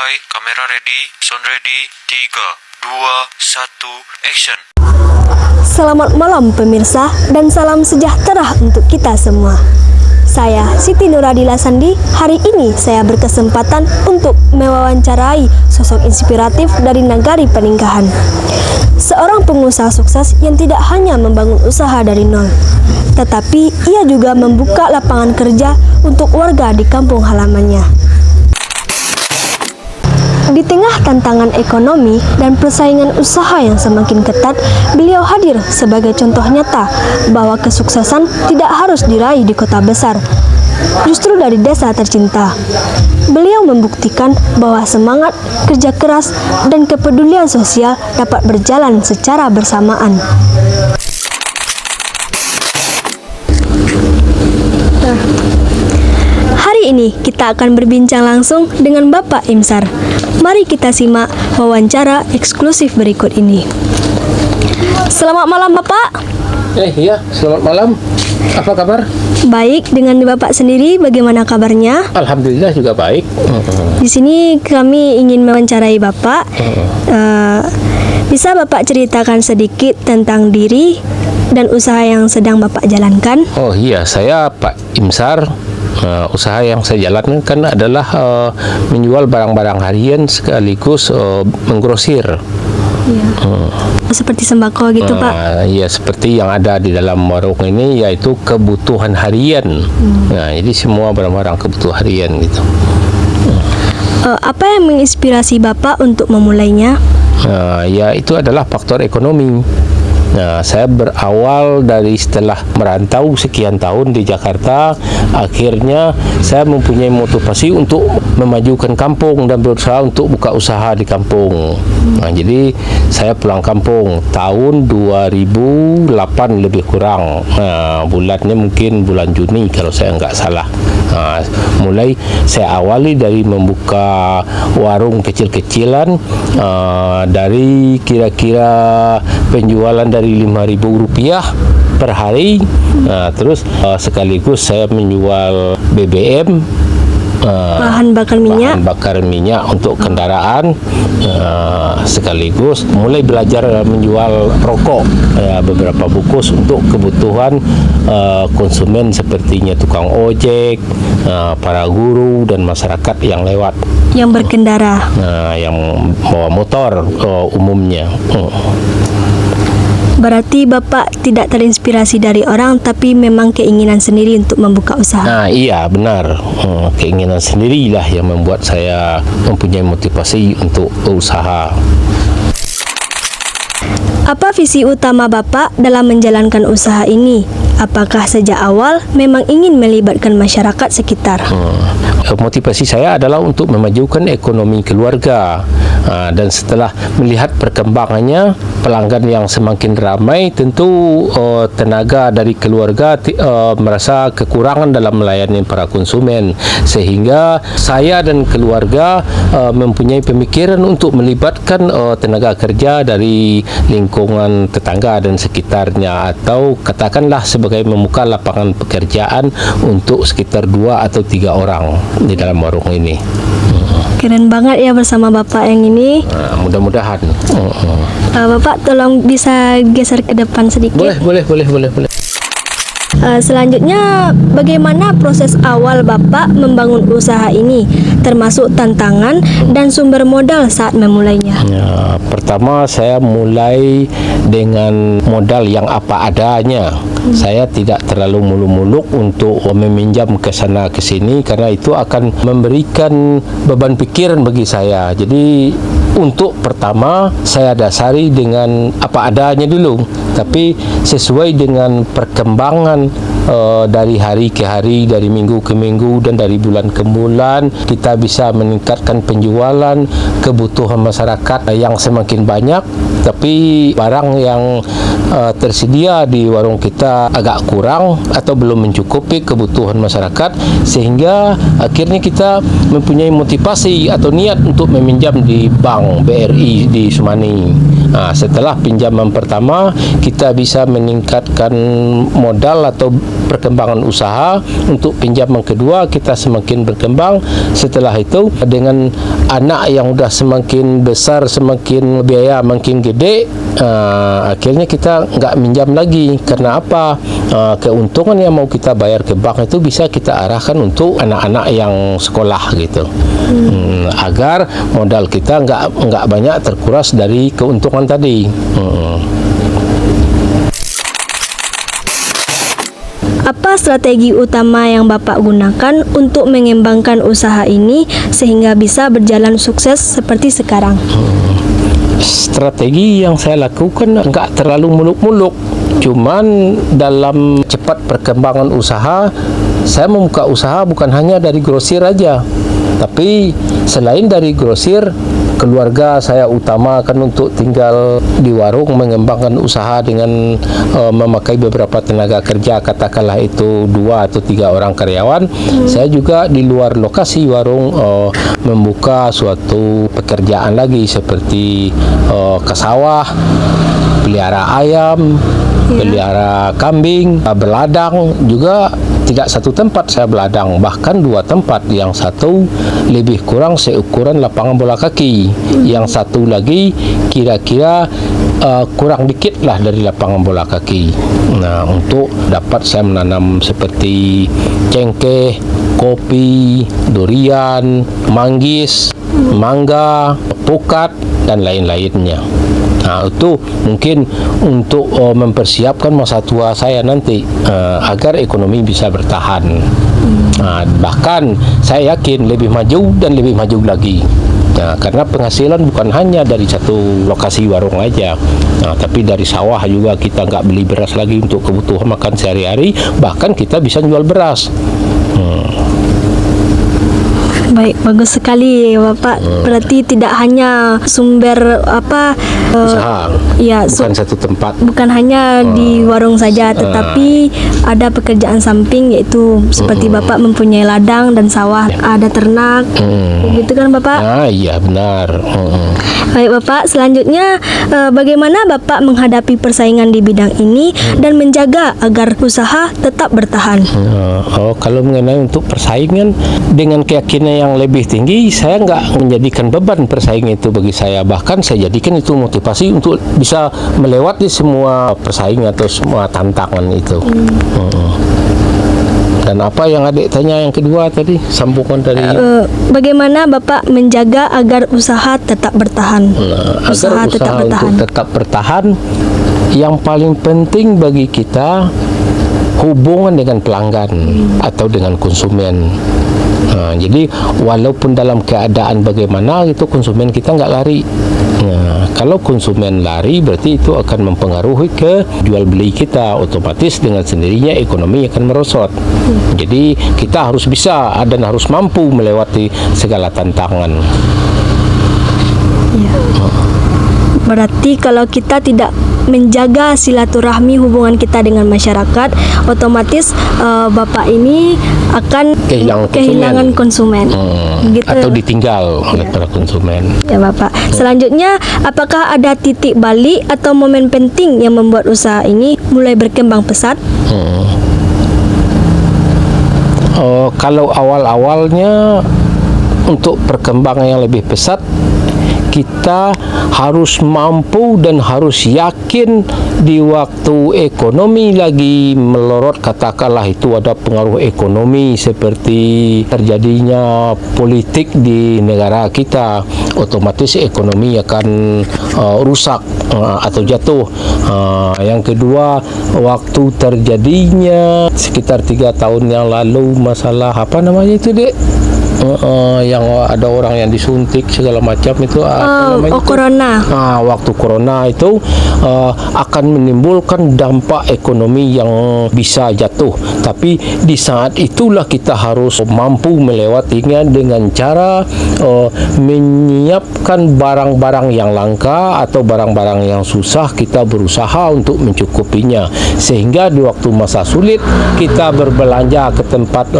Standby, kamera ready, sound ready, 3, 2, 1, action. Selamat malam pemirsa dan salam sejahtera untuk kita semua. Saya Siti Nuradila Sandi. Hari ini saya berkesempatan untuk mewawancarai sosok inspiratif dari Nagari Peninggahan. Seorang pengusaha sukses yang tidak hanya membangun usaha dari nol, tetapi ia juga membuka lapangan kerja untuk warga di kampung halamannya. Di tengah tantangan ekonomi dan persaingan usaha yang semakin ketat, beliau hadir sebagai contoh nyata bahwa kesuksesan tidak harus diraih di kota besar, justru dari desa tercinta. Beliau membuktikan bahwa semangat, kerja keras, dan kepedulian sosial dapat berjalan secara bersamaan. Hari ini kita akan berbincang langsung dengan Bapak Imsar. Mari kita simak wawancara eksklusif berikut ini. Selamat malam Bapak. Iya, selamat malam. Apa kabar? Baik, dengan Bapak sendiri bagaimana kabarnya? Alhamdulillah juga baik. Di sini kami ingin mewawancarai Bapak. Bisa Bapak ceritakan sedikit tentang diri dan usaha yang sedang Bapak jalankan? Oh iya, saya Pak Imsar. Usaha yang saya jalankan adalah menjual barang-barang harian sekaligus menggrosir. Iya. Seperti sembako gitu Pak? Iya, seperti yang ada di dalam warung ini, yaitu kebutuhan harian. Nah, jadi semua barang-barang kebutuhan harian gitu. Apa yang menginspirasi Bapak untuk memulainya? Ya, itu adalah faktor ekonomi. Nah, saya berawal dari setelah merantau sekian tahun di Jakarta, akhirnya saya mempunyai motivasi untuk memajukan kampung dan berusaha untuk buka usaha di kampung. Nah, jadi saya pulang kampung tahun 2008 lebih kurang. Nah, bulannya mungkin bulan Juni kalau saya nggak salah. Nah, mulai saya awali dari membuka warung kecil-kecilan, dari kira-kira penjualan dari Rp5.000 per hari. Nah, terus sekaligus saya menjual BBM, Bahan bakar minyak untuk kendaraan, sekaligus mulai belajar menjual rokok, beberapa bungkus untuk kebutuhan konsumen sepertinya tukang ojek, para guru dan masyarakat yang lewat, yang berkendara, yang bawa motor umumnya. Berarti Bapak tidak terinspirasi dari orang, tapi memang keinginan sendiri untuk membuka usaha. Nah, iya benar. Keinginan sendirilah yang membuat saya mempunyai motivasi untuk usaha. Apa visi utama Bapak dalam menjalankan usaha ini? Apakah sejak awal memang ingin melibatkan masyarakat sekitar? Motivasi saya adalah untuk memajukan ekonomi keluarga, dan setelah melihat perkembangannya, pelanggan yang semakin ramai, tentu tenaga dari keluarga merasa kekurangan dalam melayani para konsumen, sehingga saya dan keluarga mempunyai pemikiran untuk melibatkan tenaga kerja dari lingkungan tetangga dan sekitarnya, atau katakanlah sebagai membuka lapangan pekerjaan untuk sekitar 2 atau 3 orang di dalam warung ini. Keren banget ya bersama Bapak yang ini. Mudah-mudahan. Bapak tolong bisa geser ke depan sedikit. Boleh. Selanjutnya, bagaimana proses awal Bapak membangun usaha ini, termasuk tantangan dan sumber modal saat memulainya? Pertama, saya mulai dengan modal yang apa adanya. Saya tidak terlalu muluk-muluk untuk meminjam ke sana ke sini, karena itu akan memberikan beban pikiran bagi saya. Jadi untuk pertama saya dasari dengan apa adanya dulu, tapi sesuai dengan perkembangan dari hari ke hari, dari minggu ke minggu, dan dari bulan ke bulan, kita bisa meningkatkan penjualan, kebutuhan masyarakat yang semakin banyak, tapi barang yang tersedia di warung kita agak kurang atau belum mencukupi kebutuhan masyarakat, sehingga akhirnya kita mempunyai motivasi atau niat untuk meminjam di bank BRI di Sumani. Setelah pinjaman pertama, kita bisa meningkatkan modal atau perkembangan usaha, untuk pinjaman kedua kita semakin berkembang. Setelah itu dengan anak yang udah semakin besar, semakin biaya makin gede, akhirnya kita nggak minjam lagi. Karena apa? Keuntungan yang mau kita bayar ke bank itu bisa kita arahkan untuk anak-anak yang sekolah gitu. Agar modal kita nggak banyak terkuras dari keuntungan tadi. Apa strategi utama yang Bapak gunakan untuk mengembangkan usaha ini sehingga bisa berjalan sukses seperti sekarang? Strategi yang saya lakukan nggak terlalu muluk-muluk. Cuman dalam cepat perkembangan usaha, saya membuka usaha bukan hanya dari grosir aja, tapi selain dari grosir, keluarga saya utamakan untuk tinggal di warung, mengembangkan usaha dengan memakai beberapa tenaga kerja, katakanlah itu 2 atau 3 orang karyawan. Saya juga di luar lokasi warung membuka suatu pekerjaan lagi seperti ke sawah, pelihara ayam, pelihara kambing, berladang. Juga tidak satu tempat saya berladang, bahkan 2 tempat. Yang satu lebih kurang seukuran lapangan bola kaki, yang satu lagi kira-kira kurang dikit lah dari lapangan bola kaki. Nah, untuk dapat saya menanam seperti cengkeh, kopi, durian, manggis, mangga, pukat, dan lain-lainnya. Nah, itu mungkin untuk mempersiapkan masa tua saya nanti agar ekonomi bisa bertahan. Nah, bahkan saya yakin lebih maju dan lebih maju lagi. Nah, karena penghasilan bukan hanya dari satu lokasi warung aja, tapi dari sawah juga. Kita nggak beli beras lagi untuk kebutuhan makan sehari-hari, bahkan kita bisa jual beras. Baik, bagus sekali Bapak. Berarti tidak hanya sumber Usaha, ya, bukan satu tempat. bukan hanya di warung saja, tetapi ada pekerjaan samping, yaitu seperti Bapak mempunyai ladang dan sawah, ada ternak, begitu kan Bapak? Ah, iya benar. Baik Bapak, selanjutnya bagaimana Bapak menghadapi persaingan di bidang ini dan menjaga agar usaha tetap bertahan? Kalau mengenai untuk persaingan, dengan keyakinan yang lebih tinggi, saya nggak menjadikan beban persaingan itu bagi saya. Bahkan saya jadikan itu motivasi untuk bisa melewati semua persaingan atau semua tantangan itu. Dan apa yang adik tanya yang kedua tadi, sambungan dari bagaimana Bapak menjaga agar usaha tetap bertahan? agar usaha untuk tetap bertahan, yang paling penting bagi kita hubungan dengan pelanggan atau dengan konsumen. Jadi walaupun dalam keadaan bagaimana itu, konsumen kita nggak lari. Kalau konsumen lari, berarti itu akan mempengaruhi ke jual beli kita. Otomatis dengan sendirinya ekonomi akan merosot. Jadi kita harus bisa dan harus mampu melewati segala tantangan. Berarti kalau kita tidak menjaga silaturahmi hubungan kita dengan masyarakat, otomatis Bapak ini akan kehilangan konsumen. Gitu. Atau ditinggal oleh para konsumen. Ya Bapak. Selanjutnya, apakah ada titik balik atau momen penting yang membuat usaha ini mulai berkembang pesat? Kalau awal-awalnya untuk perkembangan yang lebih pesat, kita harus mampu dan harus yakin di waktu ekonomi lagi melorot, katakanlah itu ada pengaruh ekonomi seperti terjadinya politik di negara kita, otomatis ekonomi akan rusak atau jatuh. Yang kedua, waktu terjadinya sekitar 3 tahun yang lalu masalah apa namanya itu, Dek? Yang ada orang yang disuntik segala macam itu corona. Waktu corona itu akan menimbulkan dampak ekonomi yang bisa jatuh. Tapi di saat itulah kita harus mampu melewatinya dengan cara menyiapkan barang-barang yang langka atau barang-barang yang susah. Kita berusaha untuk mencukupinya, sehingga di waktu masa sulit kita berbelanja ke tempat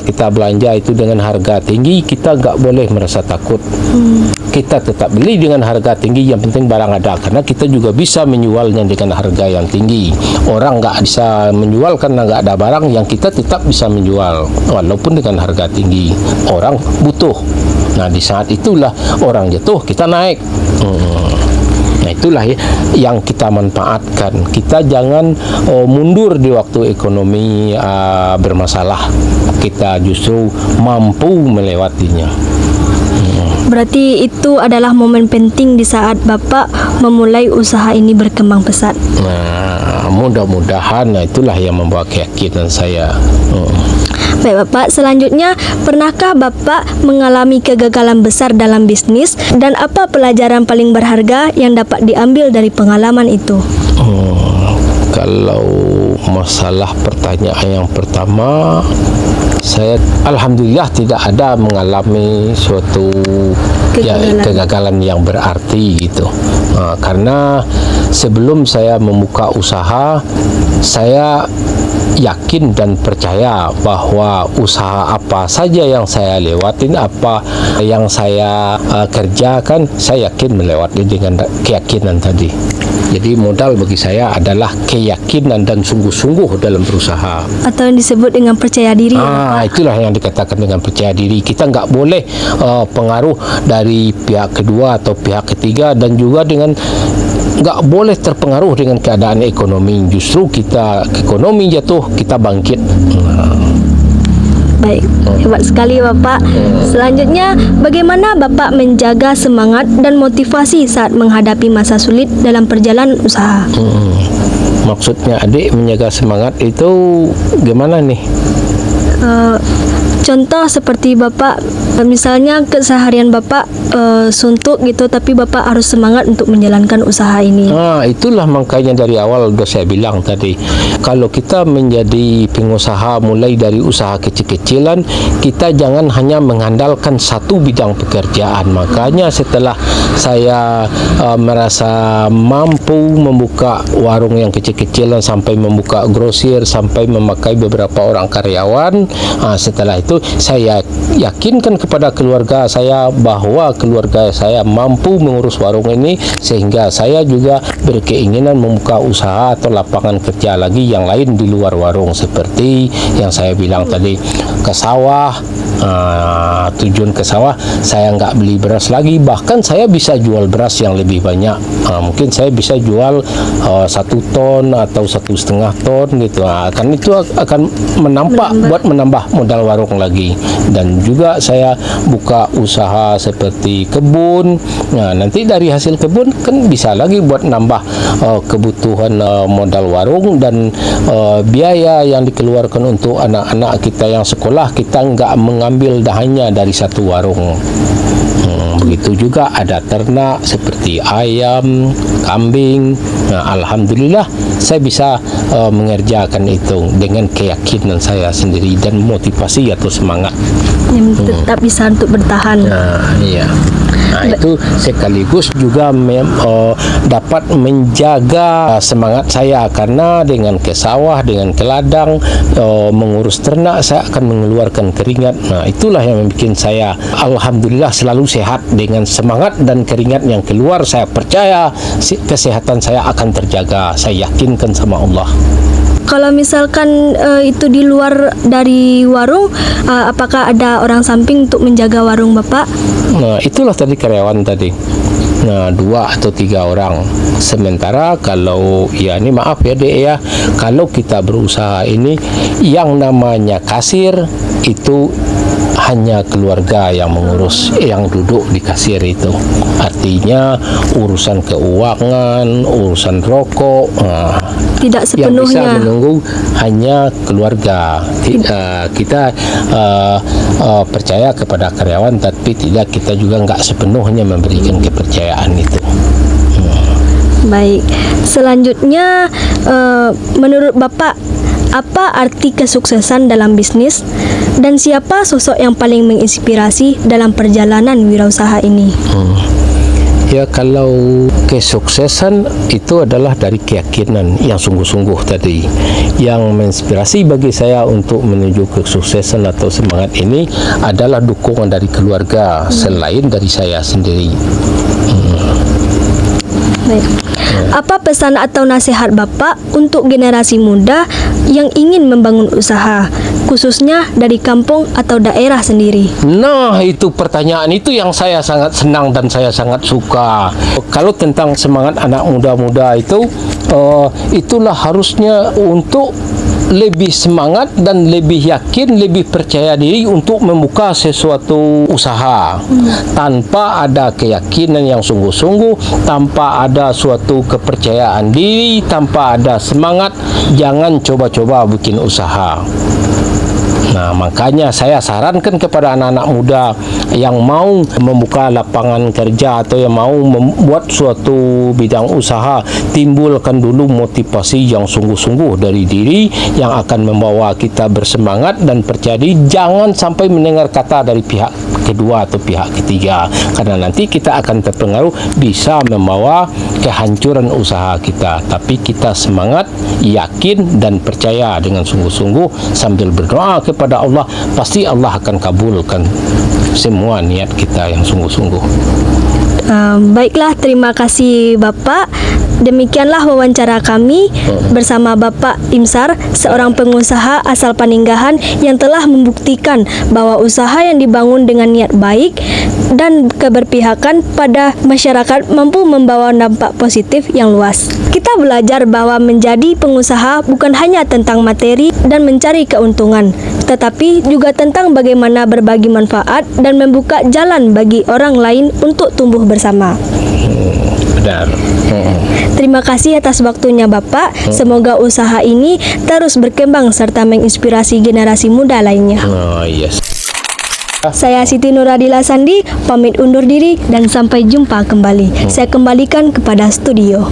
kita belanja itu dengan harga harga tinggi, kita nggak boleh merasa takut. Kita tetap beli dengan harga tinggi, yang penting barang ada, karena kita juga bisa menjualnya dengan harga yang tinggi. Orang nggak bisa menjual karena nggak ada barang, yang kita tetap bisa menjual walaupun dengan harga tinggi. Orang butuh. Nah, di saat itulah orang jatuh, kita naik. Nah, itulah ya yang kita manfaatkan. Kita jangan mundur di waktu ekonomi bermasalah. Kita justru mampu melewatinya. Berarti itu adalah momen penting di saat Bapak memulai usaha ini berkembang pesat. Nah, mudah-mudahan itulah yang membawa keyakinan saya. Baik Bapak, selanjutnya pernahkah Bapak mengalami kegagalan besar dalam bisnis, dan apa pelajaran paling berharga yang dapat diambil dari pengalaman itu? Kalau masalah pertanyaan yang pertama, saya alhamdulillah tidak ada mengalami suatu kegagalan yang berarti gitu. Karena sebelum saya membuka usaha, saya yakin dan percaya bahwa usaha apa saja yang saya lewatin, apa yang saya kerjakan, saya yakin melewati dengan keyakinan tadi. Jadi modal bagi saya adalah keyakinan dan sungguh-sungguh dalam berusaha. Atau yang disebut dengan percaya diri. Itulah yang dikatakan dengan percaya diri. Kita nggak boleh pengaruh dari pihak kedua atau pihak ketiga, dan juga dengan nggak boleh terpengaruh dengan keadaan ekonomi. Justru kita ekonomi jatuh, kita bangkit. Baik, hebat sekali Bapak. Selanjutnya, bagaimana Bapak menjaga semangat dan motivasi saat menghadapi masa sulit dalam perjalanan usaha? Maksudnya adik menjaga semangat itu gimana nih? Contoh seperti Bapak, misalnya keseharian Bapak suntuk gitu, tapi Bapak harus semangat untuk menjalankan usaha ini. Itulah makanya dari awal sudah saya bilang tadi, kalau kita menjadi pengusaha mulai dari usaha kecil-kecilan, kita jangan hanya mengandalkan satu bidang pekerjaan. Makanya setelah saya merasa mampu membuka warung yang kecil-kecilan, sampai membuka grosir, sampai memakai beberapa orang karyawan, setelah itu saya yakinkan kepada keluarga saya bahwa keluarga saya mampu mengurus warung ini, sehingga saya juga berkeinginan membuka usaha atau lapangan kerja lagi yang lain di luar warung, seperti yang saya bilang tadi, ke sawah. Tujuan ke sawah, saya nggak beli beras lagi, bahkan saya bisa jual beras yang lebih banyak. Mungkin saya bisa jual 1 ton atau 1,5 ton gitu. Kan itu akan menambah modal warung lagi. Dan juga saya buka usaha seperti kebun. Nah, nanti dari hasil kebun kan bisa lagi buat nambah kebutuhan modal warung, dan biaya yang dikeluarkan untuk anak-anak kita yang sekolah, kita nggak mengambil hanya dari satu warung. Begitu juga ada ternak seperti ayam, kambing. Nah, alhamdulillah saya bisa mengerjakan itu dengan keyakinan saya sendiri dan motivasi atau semangat yang tetap bisa untuk bertahan. Iya. Nah, itu sekaligus juga dapat menjaga semangat saya, karena dengan ke sawah, dengan ke ladang, mengurus ternak, saya akan mengeluarkan keringat. Nah, itulah yang membuat saya alhamdulillah selalu sehat. Dengan semangat dan keringat yang keluar, saya percaya kesehatan saya akan terjaga. Saya yakinkan sama Allah. Kalau misalkan itu di luar dari warung, apakah ada orang samping untuk menjaga warung Bapak? Nah, itulah tadi karyawan tadi. Nah, 2 atau 3 orang. Sementara kalau ini maaf ya Dek ya, kalau kita berusaha ini, yang namanya kasir itu hanya keluarga yang mengurus, yang duduk di kasir itu. Artinya urusan keuangan, urusan rokok, tidak sepenuhnya yang bisa menunggu hanya keluarga. Kita percaya kepada karyawan, tapi kita juga nggak sepenuhnya memberikan kepercayaan itu. Baik, selanjutnya menurut Bapak, apa arti kesuksesan dalam bisnis, dan siapa sosok yang paling menginspirasi dalam perjalanan wirausaha ini? Ya, kalau kesuksesan itu adalah dari keyakinan yang sungguh-sungguh tadi. Yang menginspirasi bagi saya untuk menuju kesuksesan atau semangat ini adalah dukungan dari keluarga selain dari saya sendiri. Baik. Apa pesan atau nasihat Bapak untuk generasi muda yang ingin membangun usaha, khususnya dari kampung atau daerah sendiri? Nah, itu pertanyaan itu yang saya sangat senang dan saya sangat suka. Kalau tentang semangat anak muda-muda itu, itulah harusnya untuk lebih semangat dan lebih yakin, lebih percaya diri untuk membuka sesuatu usaha. Tanpa ada keyakinan yang sungguh-sungguh, tanpa ada suatu kepercayaan diri, tanpa ada semangat, jangan coba-coba bikin usaha. Nah, makanya saya sarankan kepada anak-anak muda yang mau membuka lapangan kerja atau yang mau membuat suatu bidang usaha, timbulkan dulu motivasi yang sungguh-sungguh dari diri yang akan membawa kita bersemangat dan percaya diri. Jangan sampai mendengar kata dari pihak kedua atau pihak ketiga, karena nanti kita akan terpengaruh, bisa membawa kehancuran usaha kita. Tapi kita semangat, yakin dan percaya dengan sungguh-sungguh sambil berdoa kepada Allah, pasti Allah akan kabulkan semua niat kita yang sungguh-sungguh. Baiklah, terima kasih Bapak. Demikianlah wawancara kami bersama Bapak Imsar, seorang pengusaha asal Paninggahan yang telah membuktikan bahwa usaha yang dibangun dengan niat baik dan keberpihakan pada masyarakat mampu membawa dampak positif yang luas. Kita belajar bahwa menjadi pengusaha bukan hanya tentang materi dan mencari keuntungan, tetapi juga tentang bagaimana berbagi manfaat dan membuka jalan bagi orang lain untuk tumbuh bersama. Benar. Terima kasih atas waktunya Bapak. Semoga usaha ini terus berkembang serta menginspirasi generasi muda lainnya. Oh, yes. Saya Siti Nuradila Sandi, pamit undur diri dan sampai jumpa kembali. Saya kembalikan kepada studio.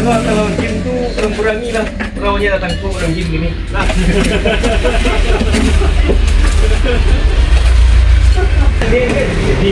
Kalau gym tuh belum kurangi lah, lawannya datang kok orang gym gini lah. Ini